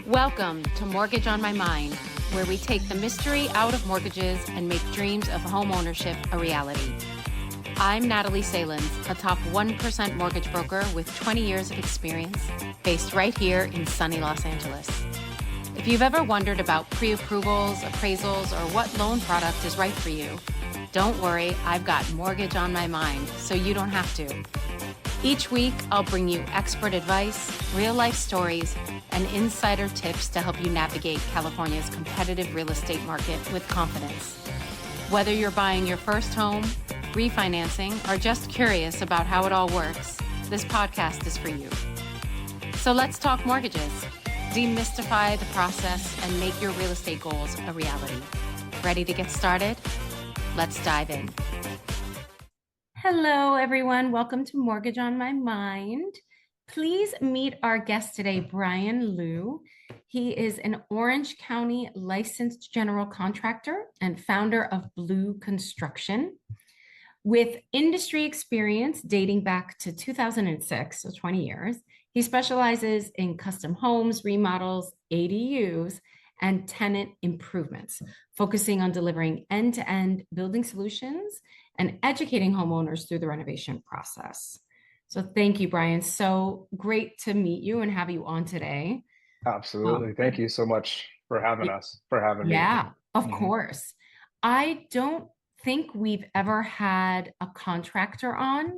Welcome to Mortgage on My Mind, where we take the mystery out of mortgages and make dreams of home ownership a reality. I'm Natalie Salins, a top 1% mortgage broker with 20 years of experience, based right here in sunny Los Angeles. If you've ever wondered about pre-approvals, appraisals, or what loan product is right for you, don't worry, I've got Mortgage on My Mind, so you don't have to. Each week, I'll bring you expert advice, real-life stories, and insider tips to help you navigate California's competitive real estate market with confidence. Whether you're buying your first home, refinancing, or just curious about how it all works, this podcast is for you. So let's talk mortgages, demystify the process, and make your real estate goals a reality. Ready to get started? Let's dive in. Hello, everyone. Welcome to Mortgage on My Mind. Please meet our guest today, Bryan Luu. He is an Orange County licensed general contractor and founder of Blue Construction. With industry experience dating back to 2006, so 20 years, he specializes in custom homes, remodels, ADUs, and tenant improvements, focusing on delivering end-to-end building solutions and educating homeowners through the renovation process. So thank you, Bryan. So great to meet you and have you on today. Absolutely. Thank you so much for having me. Yeah, of course. I don't think we've ever had a contractor on,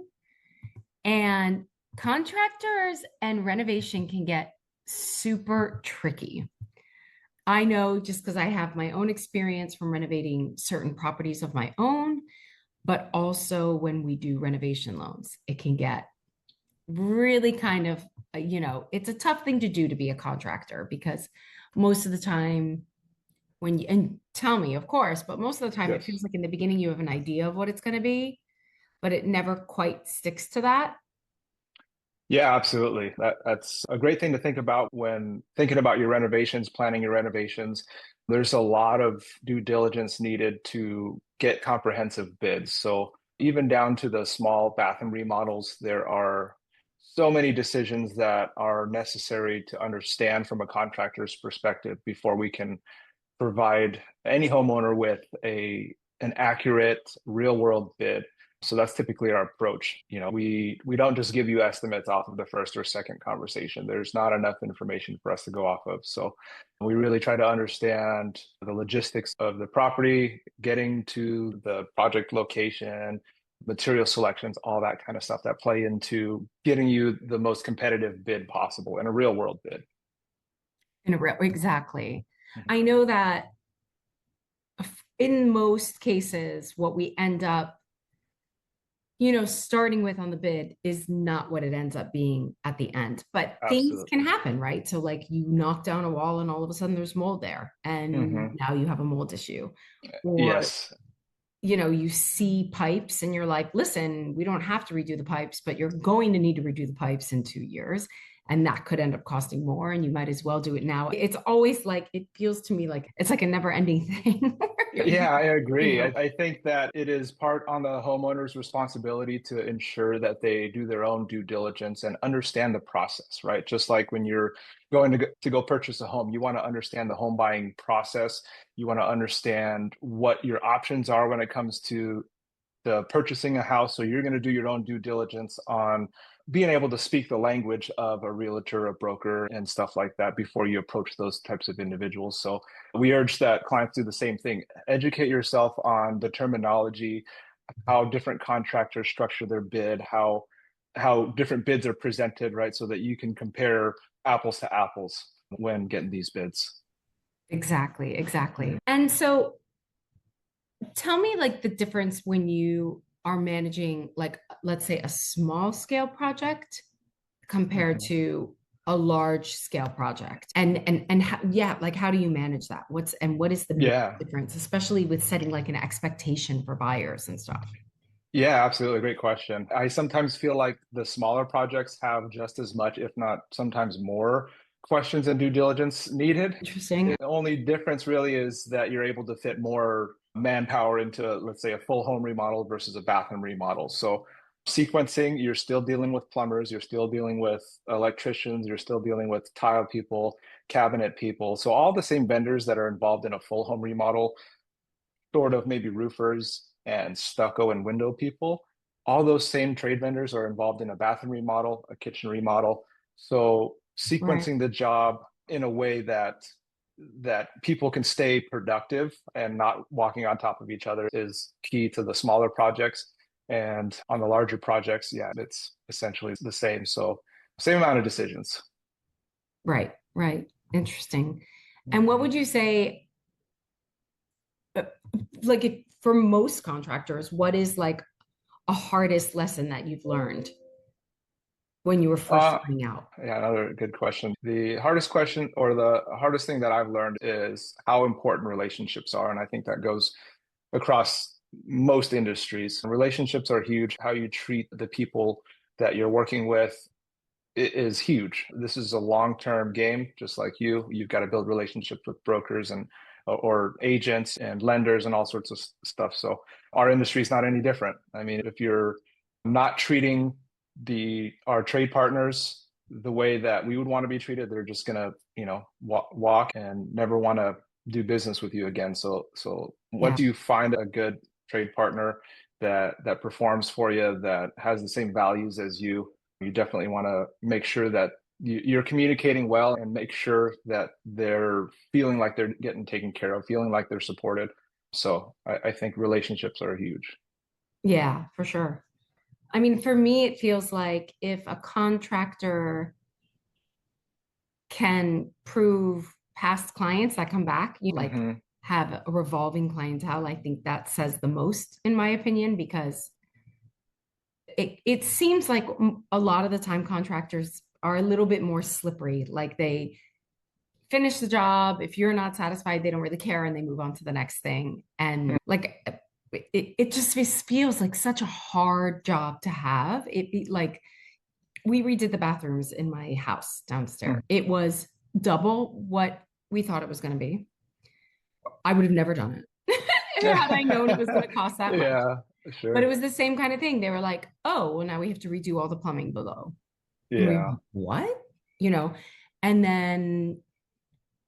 and contractors and renovation can get super tricky. I know just because I have my own experience from renovating certain properties of my own, but also when we do renovation loans, it can get really kind of, it's a tough thing to do to be a contractor because most of the time and tell me, of course, but most of the time It feels like in the beginning you have an idea of what it's going to be, but it never quite sticks to that. Yeah, absolutely. That's a great thing to think about when thinking about your renovations, planning your renovations. There's a lot of due diligence needed to get comprehensive bids. So even down to the small bathroom remodels, there are so many decisions that are necessary to understand from a contractor's perspective before we can provide any homeowner with an accurate real world bid. So that's typically our approach. We don't just give you estimates off of the first or second conversation. There's not enough information for us to go off of. So we really try to understand the logistics of the property, getting to the project location, material selections, all that kind of stuff that play into getting you the most competitive bid possible in a real world bid. Exactly. I know that in most cases, what we end up starting with on the bid is not what it ends up being at the end, but Absolutely. Things can happen, right? So like you knock down a wall and all of a sudden there's mold there and now you have a mold issue. Or, yes. You see pipes and you're like, listen, we don't have to redo the pipes, but you're going to need to redo the pipes in 2 years. And that could end up costing more and you might as well do it now. It's always like, it feels to me like it's like a never ending thing. Yeah, I agree. I think that it is part on the homeowner's responsibility to ensure that they do their own due diligence and understand the process, right? Just like when you're going to go purchase a home, you want to understand the home buying process. You want to understand what your options are when it comes to the purchasing a house. So you're going to do your own due diligence on being able to speak the language of a realtor, a broker, and stuff like that before you approach those types of individuals. So we urge that clients do the same thing. Educate yourself on the terminology, how different contractors structure their bid, how different bids are presented, right? So that you can compare apples to apples when getting these bids. Exactly. And so tell me like the difference when you are managing, like, let's say a small scale project compared to a large scale project and how do you manage that? What is the difference, especially with setting like an expectation for buyers and stuff? Yeah, absolutely. Great question. I sometimes feel like the smaller projects have just as much, if not sometimes more questions and due diligence needed. Interesting. The only difference really is that you're able to fit more manpower into, let's say, a full home remodel versus a bathroom remodel. So Sequencing, you're still dealing with plumbers, you're still dealing with electricians, you're still dealing with tile people, cabinet people. So all the same vendors that are involved in a full home remodel, sort of maybe roofers and stucco and window people, all those same trade vendors are involved in a bathroom remodel, a kitchen remodel. So Right. sequencing the job in a way that people can stay productive and not walking on top of each other is key to the smaller projects. And on the larger projects, yeah, it's essentially the same. So same amount of decisions. Right. Right. Interesting. And what would you say, uh, like, for most contractors, what is like a hardest lesson that you've learned when you were first Uh, starting out? yeah, another good question. The hardest question or the hardest thing that I've learned is how important relationships are. And I think that goes across most industries. Relationships are huge. How you treat the people that you're working with is huge. This is a long-term game, just like you. You've got to build relationships with brokers and or agents and lenders and all sorts of stuff. So our industry is not any different. I mean, if you're not treating the our trade partners the way that we would want to be treated, they're just gonna, walk and never want to do business with you again. So Yeah. once you find a good trade partner that performs for you, that has the same values as you definitely want to make sure that you're communicating well and make sure that they're feeling like they're getting taken care of, feeling like they're supported. So I think relationships are huge. Yeah, for sure. I mean, for me, it feels like if a contractor can prove past clients that come back, you like Hmm. have a revolving clientele, I think that says the most, in my opinion, because it seems like a lot of the time contractors are a little bit more slippery. Like they finish the job. If you're not satisfied, they don't really care and they move on to the next thing. And like it just feels like such a hard job to have. Like we redid the bathrooms in my house downstairs. It was double what we thought it was going to be. I would have never done it had I known it was going to cost that much. Yeah, But it sure. was the same kind of thing. They were like, oh, well, now we have to redo all the plumbing below. And we were Yeah. like, what? You know, and then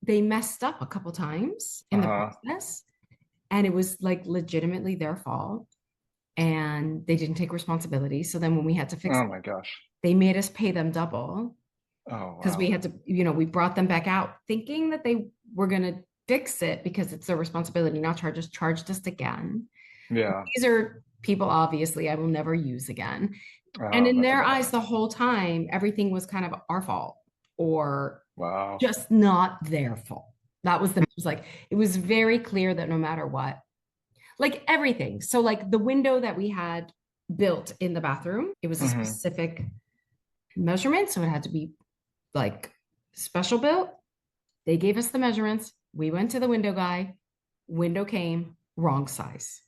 they messed up a couple times in the Uh-huh. process. And it was like legitimately their fault. And they didn't take responsibility. So then when we had to fix Oh it, my gosh. they made us pay them double Oh because we wow. had to, we brought them back out thinking that they were going to fix it because it's their responsibility, not charge us, charged us again. Yeah. These are people, obviously, I will never use again. And Oh, in that's a their bummer. eyes, the whole time, everything was kind of our fault or Wow. just not their fault. That was it was like, it was very clear that no matter what, like everything. So, like the window that we had built in the bathroom, it was a Hmm. specific measurement. So it had to be like special built. They gave us the measurements. We went to the window guy. Window came wrong size.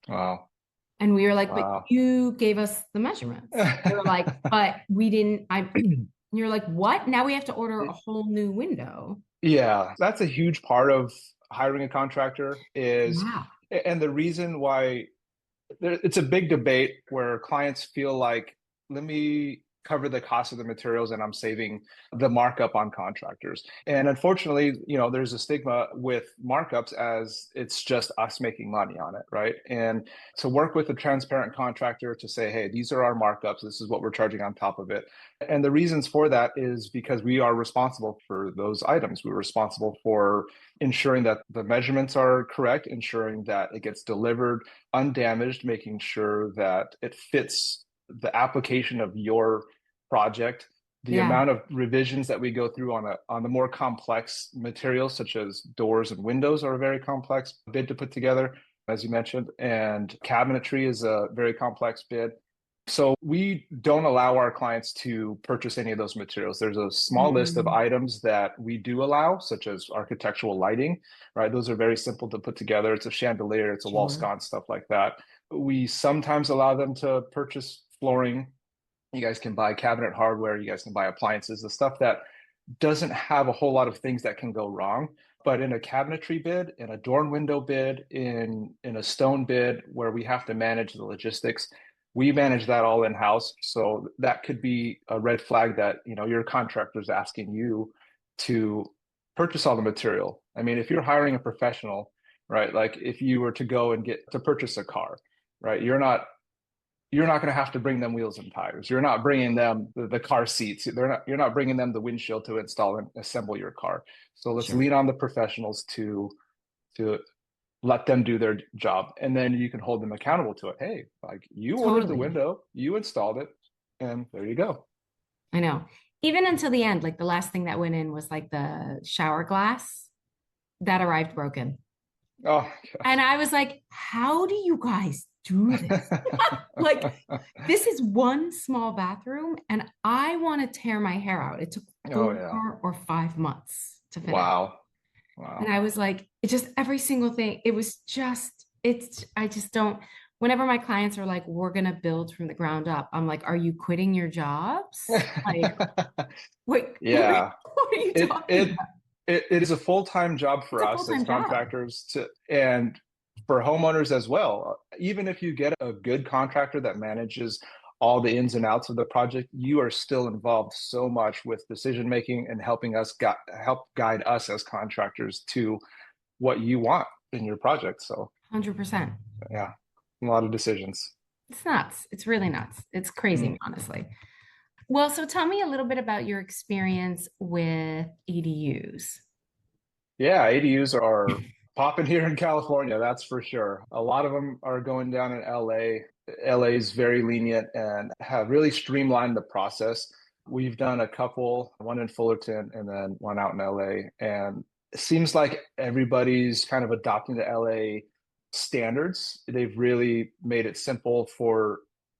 Wow. And we were like, but Wow. you gave us the measurements. They were like, but we didn't. And you're like, what? Now we have to order a whole new window. Yeah, that's a huge part of hiring a contractor is, Yeah. and the reason why it's a big debate where clients feel like, let me cover the cost of the materials and I'm saving the markup on contractors. And unfortunately, there's a stigma with markups as it's just us making money on it, right? And to work with a transparent contractor to say, hey, these are our markups, this is what we're charging on top of it. And the reasons for that is because we are responsible for those items. We're responsible for ensuring that the measurements are correct, ensuring that it gets delivered undamaged, making sure that it fits the application of your project. The Yeah. amount of revisions that we go through on the more complex materials, such as doors and windows, are a very complex bid to put together, as you mentioned, and cabinetry is a very complex bid. So we don't allow our clients to purchase any of those materials. There's a small list of Mm, items that we do allow, such as architectural lighting, right? Those are very simple to put together. It's a chandelier, it's a wall sure. sconce, stuff like that. We sometimes allow them to purchase flooring. You guys can buy cabinet hardware, you guys can buy appliances, the stuff that doesn't have a whole lot of things that can go wrong. But in a cabinetry bid, in a door and window bid, in a stone bid where we have to manage the logistics, We manage that all in-house. So that could be a red flag that, your contractor's asking you to purchase all the material. I mean, if you're hiring a professional, right? Like if you were to go and get to purchase a car, right? You're not going to have to bring them wheels and tires. You're not bringing them the car seats. You're not bringing them the windshield to install and assemble your car. So let's Sure. lean on the professionals to let them do their job, and then you can hold them accountable to it. Hey, like you ordered the Totally. window, you installed it, and there you go. I know. Even until the end, like the last thing that went in was like the shower glass that arrived broken. Oh, And I was like, how do you guys do this? Like, this is one small bathroom, and I want to tear my hair out. It took oh yeah. 4 or 5 months to finish. Wow. And Wow. I was like, it just every single thing, it was just, I just don't, whenever my clients are like, we're going to build from the ground up, I'm like, are you quitting your jobs? Like, wait, Yeah. what are you It talking it about? it is a full-time job It's for a us as full-time job. contractors and for homeowners as well. Even if you get a good contractor that manages all the ins and outs of the project, you are still involved so much with decision making and helping us help guide us as contractors to what you want in your project. So 100%. yeah, a lot of decisions. It's nuts. It's really nuts. It's crazy, Mm. honestly. Well, so tell me a little bit about your experience with ADUs. Yeah, ADUs are popping here in California, that's for sure. A lot of them are going down in LA. LA is very lenient and have really streamlined the process. We've done a couple, one in Fullerton and then one out in LA. And it seems like everybody's kind of adopting the LA standards. They've really made it simple for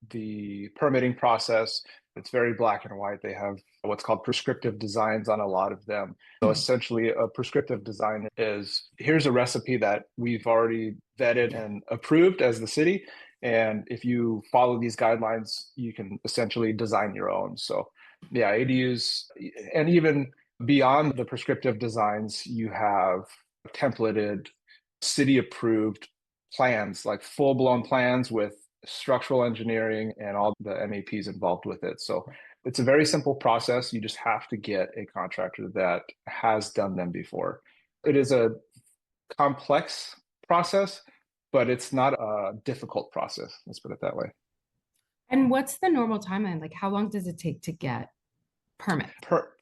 the permitting process. It's very black and white. They have what's called prescriptive designs on a lot of them. So Hmm. essentially, a prescriptive design is here's a recipe that we've already vetted and approved as the city. And if you follow these guidelines, you can essentially design your own. So, yeah, ADUs, and even beyond the prescriptive designs, you have templated, city approved plans, like full blown plans with structural engineering and all the MEPs involved with it. So it's a very simple process. You just have to get a contractor that has done them before. It is a complex process, but it's not a difficult process. Let's put it that way. And what's the normal timeline? Like, how long does it take to get permits?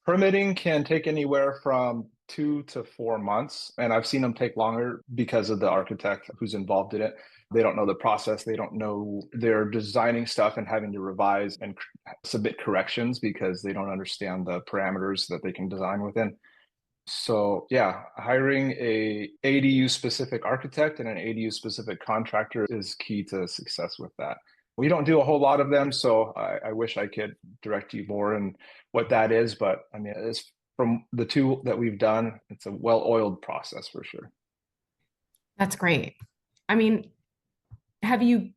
Permitting can take anywhere from 2 to 4 months, and I've seen them take longer because of the architect who's involved in it. They don't know the process. They don't know they're designing stuff and having to revise and submit corrections because they don't understand the parameters that they can design within. So yeah, hiring a ADU specific architect and an ADU specific contractor is key to success with that. We don't do a whole lot of them, so I wish I could direct you more in what that is. But I mean, it's from the two that we've done, it's a well-oiled process for sure. That's great. I mean, have you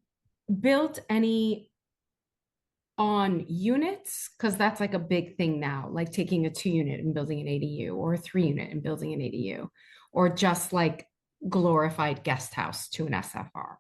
built any on units? Because that's like a big thing now, like taking a 2 unit and building an ADU or a 3 unit and building an ADU, or just like glorified guest house to an SFR.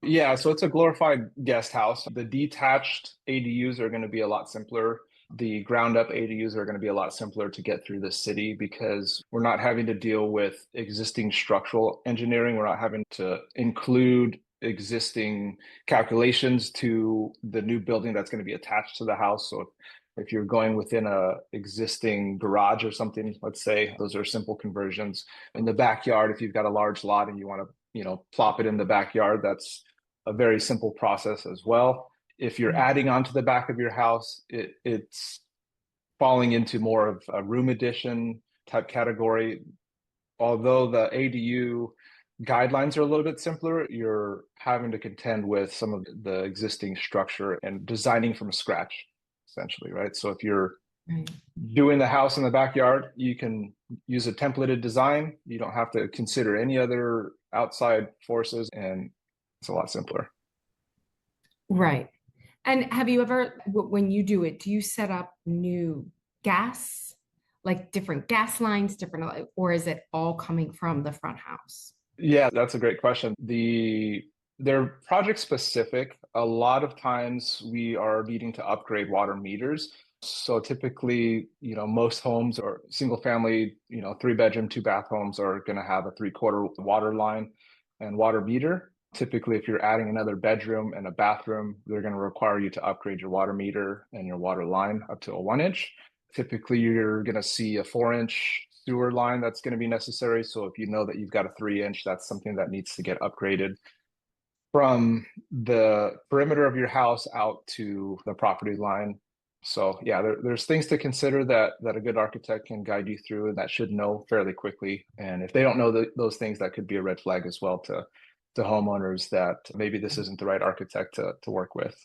Yeah, so it's a glorified guest house. The detached ADUs are going to be a lot simpler. The ground up ADUs are going to be a lot simpler to get through the city because we're not having to deal with existing structural engineering. We're not having to include existing calculations to the new building that's going to be attached to the house. So if you're going within a existing garage or something, let's say, those are simple conversions. In the backyard, if you've got a large lot and you want to, plop it in the backyard, that's a very simple process as well. If you're adding onto the back of your house, it's falling into more of a room addition type category. Although the ADU guidelines are a little bit simpler, you're having to contend with some of the existing structure and designing from scratch, essentially, right? So if you're Right. doing the house in the backyard, you can use a templated design. You don't have to consider any other outside forces, and it's a lot simpler. Right. And have you ever, when you do it, do you set up new gas, like different gas lines, different, or is it all coming from the front house? Yeah, that's a great question. They're project specific. a lot of times we are needing to upgrade water meters. So typically, most homes or single family, 3 bedroom, 2 bath homes are going to have a 3/4 water line and water meter. Typically, if you're adding another bedroom and a bathroom, they're going to require you to upgrade your water meter and your water line up to a 1 inch. Typically, you're going to see a 4 inch sewer line that's going to be necessary. So if you know that you've got a 3 inch, that's something that needs to get upgraded from the perimeter of your house out to the property line. So yeah, there's things to consider that a good architect can guide you through, and that should know fairly quickly. And if they don't know those things, that could be a red flag as well to homeowners that maybe this isn't the right architect to work with.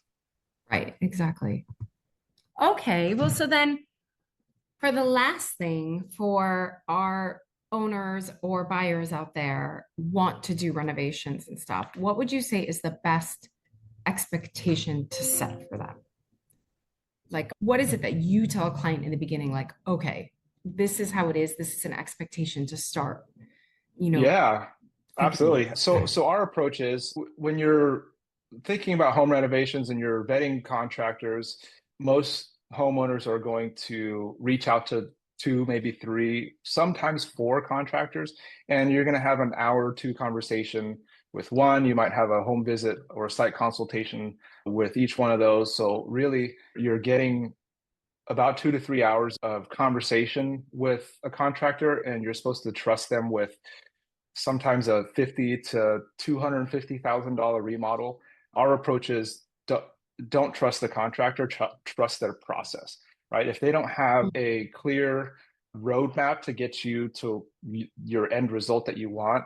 Right, exactly. Okay, well, so then for the last thing, for our owners or buyers out there want to do renovations and stuff, what would you say is the best expectation to set for them? Like, what is it that you tell a client in the beginning, like, okay, this is how it is, this is an expectation to start, Yeah, absolutely. So our approach is, when you're thinking about home renovations and you're vetting contractors, most homeowners are going to reach out to 2, maybe 3, sometimes 4 contractors, and you're going to have an hour or 2 conversation with one. You might have a home visit or a site consultation with each one of those. So really, you're getting about 2 to 3 hours of conversation with a contractor, and you're supposed to trust them with sometimes a $50,000 to $250,000 remodel. Our approach is, don't trust the contractor, trust their process, right? If they don't have a clear roadmap to get you to your end result that you want,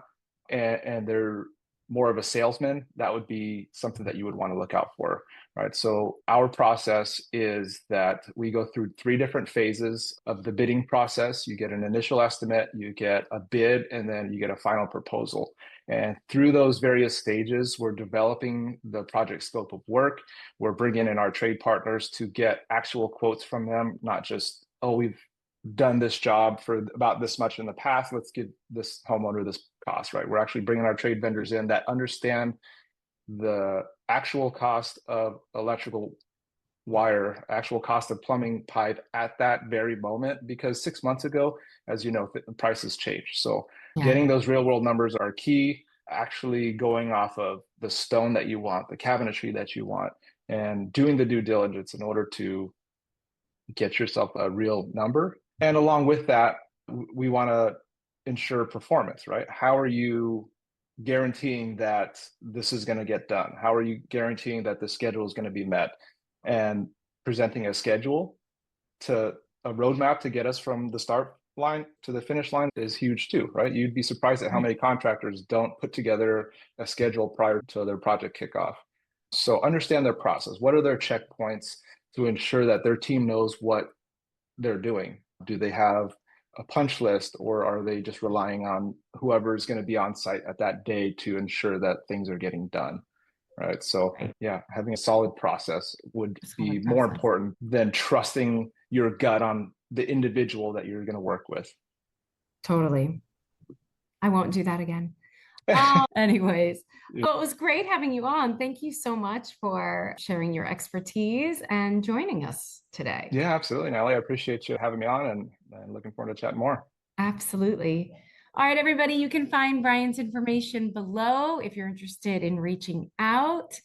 and they're more of a salesman, that would be something that you would want to look out for, right? So our process is that we go through 3 different phases of the bidding process. You get an initial estimate, you get a bid, and then you get a final proposal. And through those various stages, we're developing the project scope of work. We're bringing in our trade partners to get actual quotes from them, not just, oh, we've done this job for about this much in the past, let's give this homeowner this cost, right? We're actually bringing our trade vendors in that understand the actual cost of electrical wire, actual cost of plumbing pipe at that very moment, because 6 months ago, as you know, the prices changed. So getting those real world numbers are key. Actually going off of the stone that you want, the cabinetry that you want, and doing the due diligence in order to get yourself a real number. And along with that, we want to ensure performance, right? How are you guaranteeing that this is going to get done? How are you guaranteeing that the schedule is going to be met? And presenting a schedule to a roadmap to get us from the start line to the finish line is huge too, right? You'd be surprised at how many contractors don't put together a schedule prior to their project kickoff. So understand their process. What are their checkpoints to ensure that their team knows what they're doing? Do they have a punch list, or are they just relying on whoever is going to be on site at that day to ensure that things are getting done? Right. So yeah, having a solid process would be more important than trusting your gut on the individual that you're going to work with. Totally. I won't do that again. Anyways, well, it was great having you on. Thank you so much for sharing your expertise and joining us today. Yeah, absolutely, Natalie. I appreciate you having me on, and looking forward to chat more. Absolutely. All right, everybody, you can find Bryan's information below if you're interested in reaching out,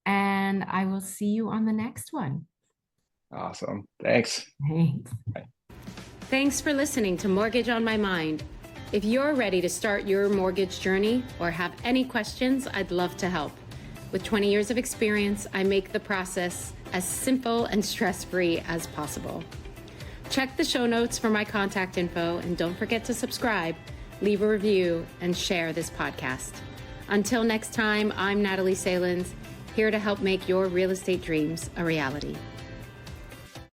and I will see you on the next one. Awesome. Thanks. Thanks. Bye. Thanks for listening to Mortgage on My Mind. If you're ready to start your mortgage journey or have any questions, I'd love to help. With 20 years of experience, I make the process as simple and stress-free as possible. Check the show notes for my contact info, and don't forget to subscribe, leave a review, and share this podcast. Until next time, I'm Natalie Salins, here to help make your real estate dreams a reality.